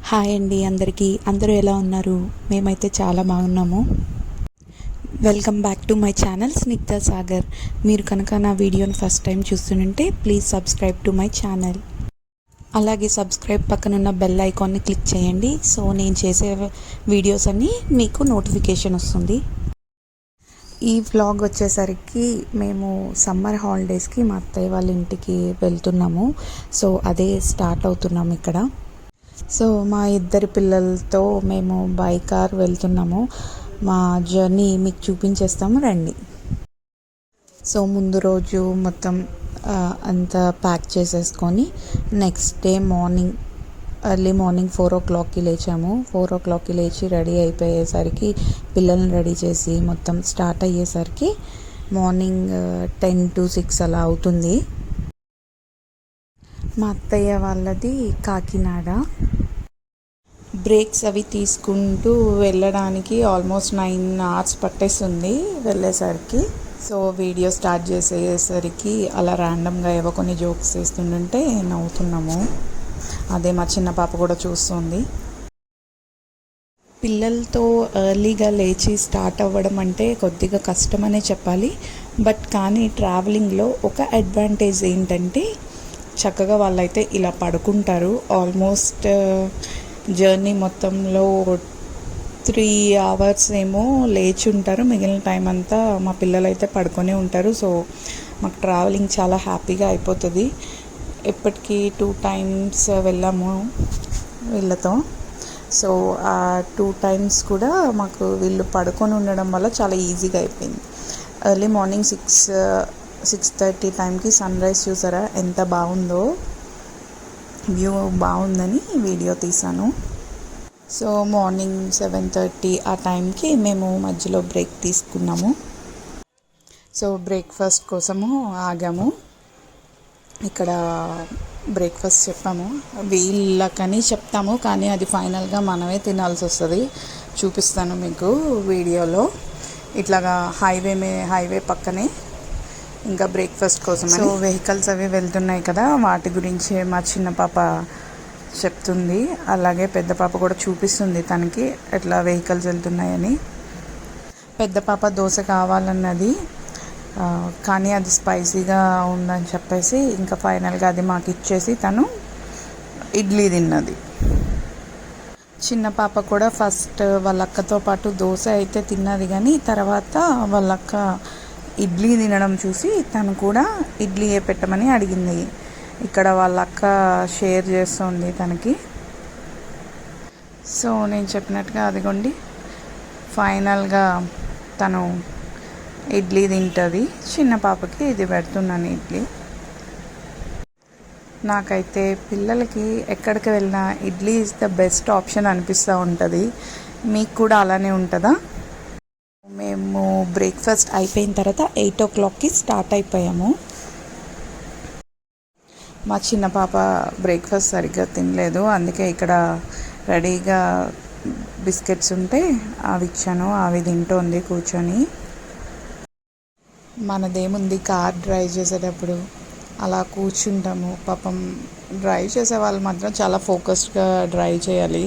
Hi అండి అందరికీ. అందరూ ఎలా ఉన్నారు? మేమైతే చాలా బాగున్నాము. Welcome back to my channel Snigdha Sagar. మీరు కనుక నా వీడియోని ఫస్ట్ టైం చూస్తుంటే please subscribe to my channel. అలాగే సబ్స్క్రైబ్ పక్కనున్న బెల్ ఐకాన్ని క్లిక్ చేయండి. సో నేను చేసే వీడియోస్ అన్నీ మీకు నోటిఫికేషన్ వస్తుంది. ఈ వ్లాగ్ వచ్చేసరికి మేము సమ్మర్ హాలిడేస్కి మా అత్తయ్య వాళ్ళ ఇంటికి వెళ్తున్నాము. సో అదే స్టార్ట్ అవుతున్నాము ఇక్కడ. సో మా ఇద్దరి పిల్లలతో మేము బై కార్ వెళ్తున్నాము. మా జర్నీ మీకు చూపించేస్తాము రండి. సో ముందు రోజు మొత్తం అంతా ప్యాక్ చేసేసుకొని next day morning early morning 4 o'clockకి లేచాము. 4 o'clockకి లేచి రెడీ అయిపోయేసరికి పిల్లల్ని రెడీ చేసి మొత్తం స్టార్ట్ అయ్యేసరికి మార్నింగ్ 10 to 6 అలా అవుతుంది. మా అత్తయ్య వాళ్ళది కాకినాడ. బ్రేక్స్ అవి తీసుకుంటూ వెళ్ళడానికి ఆల్మోస్ట్ 9 hours పట్టేస్తుంది వెళ్ళేసరికి. సో వీడియో స్టార్ట్ చేసేసరికి అలా ర్యాండమ్గా ఏవో కొన్ని జోక్స్ చేస్తుంటే నవ్వుతున్నాము. అదే మా చిన్న పాప కూడా చూస్తుంది. పిల్లలతో ఎర్లీగా లేచి స్టార్ట్ అవ్వడం అంటే కొద్దిగా కష్టమనే చెప్పాలి. బట్ కానీ ట్రావెలింగ్లో ఒక అడ్వాంటేజ్ ఏంటంటే చక్కగా వాళ్ళైతే ఇలా పడుకుంటారు. ఆల్మోస్ట్ జర్నీ మొత్తంలో 3 hours ఏమో లేచి ఉంటారు. మిగిలిన టైం అంతా మా పిల్లలు అయితే పడుకొనే ఉంటారు. సో మాకు ట్రావెలింగ్ చాలా హ్యాపీగా అయిపోతుంది. ఎప్పటికీ 2 times వెళ్ళాము వీళ్ళతో. సో ఆ 2 times కూడా మాకు వీళ్ళు పడుకొని ఉండడం వల్ల చాలా ఈజీగా అయిపోయింది. ఎర్లీ మార్నింగ్ 6:30 టైంకి సన్ రైజ్ చూసారా ఎంత బాగుందో. వ్యూ బాగుందని వీడియో తీసాను. సో మార్నింగ్ 7:30 ఆ టైంకి మేము మధ్యలో బ్రేక్ తీసుకున్నాము. సో బ్రేక్ఫాస్ట్ కోసము ఆగాము. ఇక్కడ బ్రేక్ఫాస్ట్ చెప్పాము, వీళ్ళకని చెప్తాము కానీ అది ఫైనల్గా మనమే తినాల్సి వస్తుంది. చూపిస్తాను మీకు వీడియోలో. ఇట్లాగా హైవే పక్కనే ఇంకా బ్రేక్ఫాస్ట్ కోసం. సో వెహికల్స్ అవి వెళ్తున్నాయి కదా, వాటి గురించి మా చిన్న పాప చెప్తుంది. అలాగే పెద్ద పాప కూడా చూపిస్తుంది తనకి ఎట్లా వెహికల్స్ వెళ్తున్నాయని. పెద్ద పాప దోశ కావాలన్నది, కానీ అది స్పైసీగా ఉందని చెప్పేసి ఇంకా ఫైనల్గా అది మాకు ఇచ్చేసి తను ఇడ్లీ తిన్నది. చిన్న పాప కూడా ఫస్ట్ వాళ్ళ అక్కతో పాటు దోశ అయితే తిన్నది, కానీ తర్వాత వాళ్ళ అక్క ఇడ్లీ తినడం చూసి తను కూడా ఇడ్లీయే పెట్టమని అడిగింది. ఇక్కడ వాళ్ళ అక్క షేర్ చేస్తుంది తనకి. సో నేను చెప్పినట్టుగా అదిగోండి ఫైనల్గా తను ఇడ్లీ తింటుంది. చిన్న పాపకి ఇది పెడుతున్నాను ఇడ్లీ. నాకైతే పిల్లలకి ఎక్కడికి వెళ్ళినా idli is the best option అనిపిస్తూ ఉంటుంది. మీకు కూడా అలానే ఉంటుందా? మేము బ్రేక్ఫాస్ట్ అయిపోయిన తర్వాత 8 o'clockకి స్టార్ట్ అయిపోయాము. మా చిన్న పాప బ్రేక్ఫాస్ట్ సరిగ్గా తినలేదు, అందుకే ఇక్కడ రెడీగా బిస్కెట్స్ ఉంటే అవి ఇచ్చాను. అవి తింటోంది కూర్చొని. మనదేముంది, కార్ డ్రైవ్ చేసేటప్పుడు అలా కూర్చుంటాము. పాపం డ్రైవ్ చేసే వాళ్ళు మాత్రం చాలా ఫోకస్డ్గా డ్రైవ్ చేయాలి.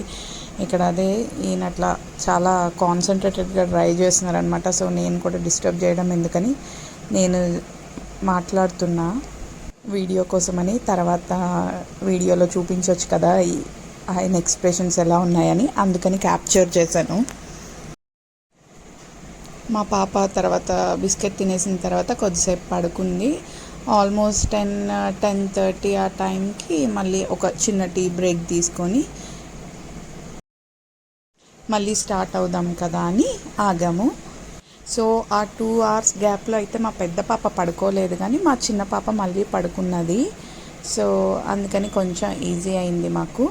ఇక్కడ అదే ఈయన అట్లా చాలా కాన్సన్ట్రేటెడ్గా డ్రైవ్ చేస్తున్నారనమాట. సో నేను కూడా డిస్టర్బ్ చేయడం ఎందుకని నేను మాట్లాడుతున్నా వీడియో కోసమని. తర్వాత వీడియోలో చూపించవచ్చు కదా ఆయన ఎక్స్ప్రెషన్స్ ఎలా ఉన్నాయని, అందుకని క్యాప్చర్ చేశాను. మా పాప తర్వాత బిస్కెట్ తినేసిన తర్వాత కొద్దిసేపు పడుకుంది. ఆల్మోస్ట్ 10:30 ఆ టైంకి మళ్ళీ ఒక చిన్న టీ బ్రేక్ తీసుకొని మళ్ళీ స్టార్ట్ అవుదాం కదా అని ఆగాము. సో ఆ 2 hours గ్యాప్లో అయితే మా పెద్ద పాప పడుకోలేదు, కానీ మా చిన్న పాప మళ్ళీ పడుకున్నది. సో అందుకని కొంచెం ఈజీ అయింది మాకు.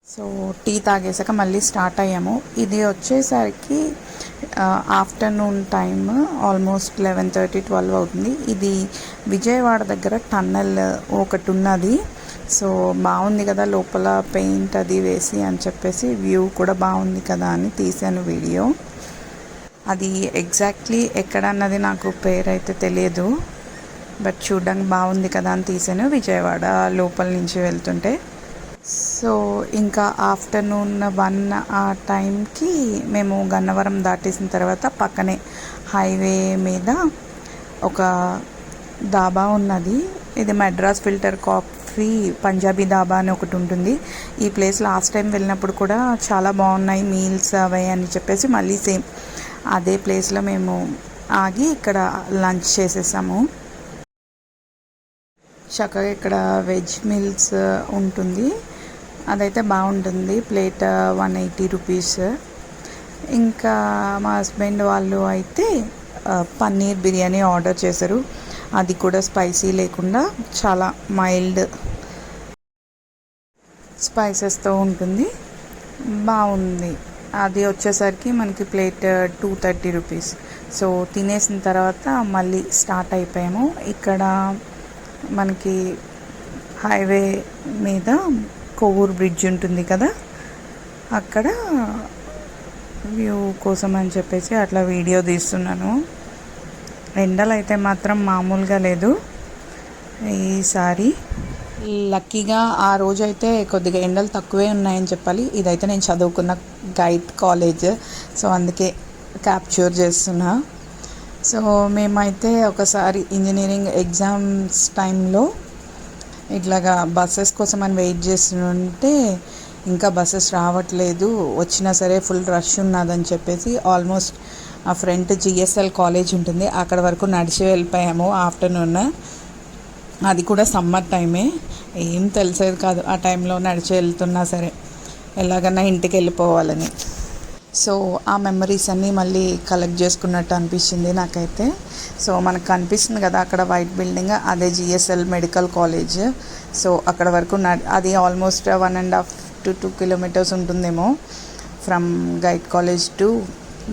సో టీ తాగేసాక మళ్ళీ స్టార్ట్ అయ్యాము. ఇది వచ్చేసరికి ఆఫ్టర్నూన్ టైమ్ ఆల్మోస్ట్ 11:30, 12 అవుతుంది. ఇది విజయవాడ దగ్గర టన్నెల్ ఒకటి ఉన్నది. సో బాగుంది కదా లోపల పెయింట్ అది వేసి అని చెప్పేసి, వ్యూ కూడా బాగుంది కదా అని తీసాను వీడియో. అది ఎగ్జాక్ట్లీ ఎక్కడ అన్నది నాకు పేరైతే తెలియదు, బట్ చూడడానికి బాగుంది కదా అని తీసాను. విజయవాడ లోపల నుంచి వెళ్తుంటే సో ఇంకా ఆఫ్టర్నూన్ 1 ఆ టైంకి మేము గన్నవరం దాటేసిన తర్వాత పక్కనే హైవే మీద ఒక ధాబా ఉన్నది. ఇది మద్రాస్ ఫిల్టర్ కాఫీ పంజాబీ ధాబా అని ఒకటి ఉంటుంది. ఈ ప్లేస్ లాస్ట్ టైం వెళ్ళినప్పుడు కూడా చాలా బాగున్నాయి మీల్స్ అవి అని చెప్పేసి మళ్ళీ సేమ్ అదే ప్లేస్లో మేము ఆగి ఇక్కడ లంచ్ చేసేసాము. చక్కగా ఇక్కడ వెజ్ మీల్స్ ఉంటుంది, అదైతే బాగుంటుంది. Plate 180 rupees. ఇంకా మా హస్బెండ్ వాళ్ళు అయితే పన్నీర్ బిర్యానీ ఆర్డర్ చేశారు. అది కూడా స్పైసీ లేకుండా చాలా మైల్డ్ స్పైసెస్తో ఉంటుంది, బాగుంది. అది వచ్చేసరికి మనకి ప్లేట్ 230 రూపీస్. సో తినేసిన తర్వాత మళ్ళీ స్టార్ట్ అయిపోయాము. ఇక్కడ మనకి హైవే మీద కొవ్వూరు బ్రిడ్జ్ ఉంటుంది కదా, అక్కడ వ్యూ కోసం అని చెప్పేసి అట్లా వీడియో తీస్తున్నాను. ఎండలు అయితే మాత్రం మామూలుగా లేదు ఈసారి. లక్కీగా ఆ రోజైతే కొద్దిగా ఎండలు తక్కువే ఉన్నాయని చెప్పాలి. ఇదైతే నేను చదువుకున్న గైడ్ కాలేజ్, సో అందుకే క్యాప్చర్ చేస్తున్నా. సో మేమైతే ఒకసారి ఇంజనీరింగ్ ఎగ్జామ్స్ టైంలో ఇట్లాగా బస్సెస్ కోసం అని వెయిట్ చేస్తుంటే ఇంకా బస్సెస్ రావట్లేదు, వచ్చినా సరే ఫుల్ రష్ ఉన్నదని చెప్పేసి ఆల్మోస్ట్ ఆ ఫ్రంట్ జిఎస్ఎల్ కాలేజ్ ఉంటుంది అక్కడ వరకు నడిచి వెళ్ళిపోయాము ఆఫ్టర్నూన్. అది కూడా సమ్మర్ టైమే, ఏం తెలిసేది కాదు ఆ టైంలో నడిచి వెళ్తున్నా సరే ఎలాగన్నా ఇంటికి వెళ్ళిపోవాలని. సో ఆ మెమరీస్ అన్నీ మళ్ళీ కలెక్ట్ చేసుకున్నట్టు అనిపించింది నాకైతే. సో మనకు కనిపిస్తుంది కదా అక్కడ వైట్ బిల్డింగ్, అదే జిఎస్ఎల్ మెడికల్ కాలేజ్. సో అక్కడ వరకు అది ఆల్మోస్ట్ 1.5 to 2 kilometers ఉంటుందేమో from guide college to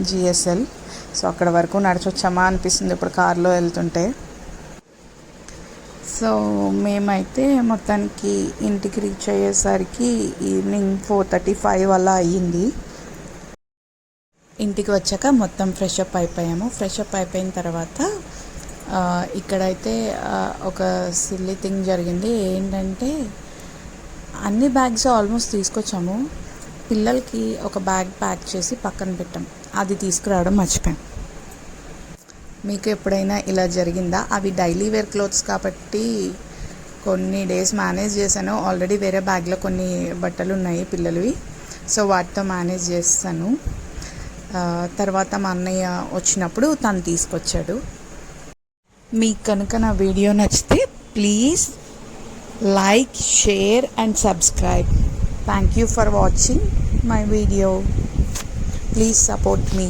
GSL. So అక్కడ వరకు నడిచొచ్చామా అనిపిస్తుంది ఇప్పుడు కార్లో వెళ్తుంటే. సో మేమైతే మొత్తానికి ఇంటికి రీచ్ అయ్యేసరికి ఈవినింగ్ 4:35 అలా అయ్యింది. ఇంటికి వచ్చాక మొత్తం ఫ్రెష్ అప్ అయిపోయాము. ఫ్రెష్ అప్ అయిపోయిన తర్వాత ఇక్కడైతే ఒక సిల్లీ థింగ్ జరిగింది. ఏంటంటే అన్ని బ్యాగ్స్ ఆల్మోస్ట్ తీసుకొచ్చాము, పిల్లలకి ఒక బ్యాగ్ ప్యాక్ చేసి పక్కన పెట్టాం, అది తీసుకురావడం మర్చిపోయాం. మీకు ఎప్పుడైనా ఇలా జరిగిందా? అవి డైలీ వేర్ క్లోత్స్ కాబట్టి కొన్ని డేస్ మేనేజ్ చేశాను. ఆల్రెడీ వేరే బ్యాగ్లో కొన్ని బట్టలు ఉన్నాయి పిల్లలవి, సో వాటితో మేనేజ్ చేస్తాను. తర్వాత మా అన్నయ్య వచ్చినప్పుడు తను తీసుకొచ్చాడు. మీకు కనుక నా వీడియో నచ్చితే please like, share and subscribe. Thank you for watching my video. Please support me.